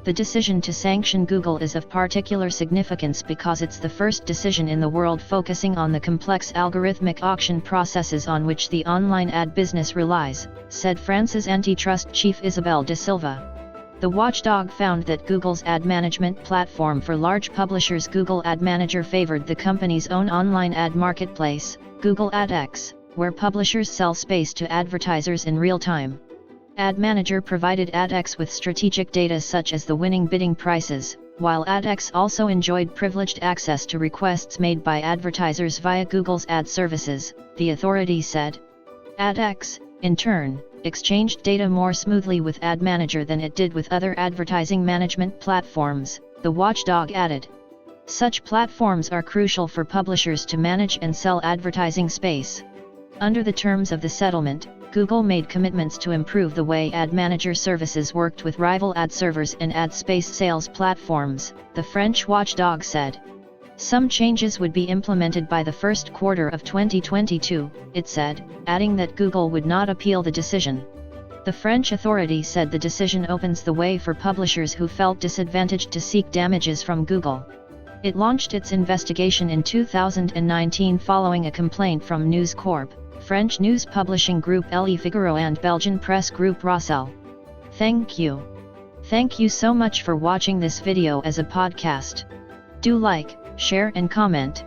The decision to sanction Google is of particular significance because it's the first decision in the world focusing on the complex algorithmic auction processes on which the online ad business relies, said France's antitrust chief Isabelle de Silva. The watchdog found that Google's ad management platform for large publishers Google Ad Manager favored the company's own online ad marketplace, Google AdX, where publishers sell space to advertisers in real time. Ad Manager provided AdX with strategic data such as the winning bidding prices, while AdX also enjoyed privileged access to requests made by advertisers via Google's ad services, the authority said. AdX, in turn, exchanged data more smoothly with Ad Manager than it did with other advertising management platforms, the watchdog added. Such platforms are crucial for publishers to manage and sell advertising space. Under the terms of the settlement, Google made commitments to improve the way Ad Manager services worked with rival ad servers and ad space sales platforms, the French watchdog said. Some changes would be implemented by the first quarter of 2022, it said, adding that Google would not appeal the decision. The French authority said the decision opens the way for publishers who felt disadvantaged to seek damages from Google. It launched its investigation in 2019 following a complaint from News Corp, French news publishing group Le Figaro and Belgian press group Rossel. Thank you. Thank you so much for watching this video as a podcast. Do like, share and comment.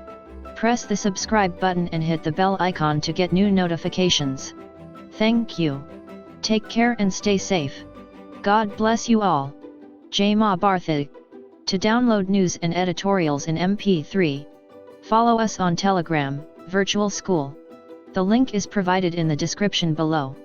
Press the subscribe button and hit the bell icon to get new notifications. Thank you. Take care and stay safe. God bless you all. Jai Ma Bharati. To download news and editorials in MP3, follow us on Telegram, Virtual School. The link is provided in the description below.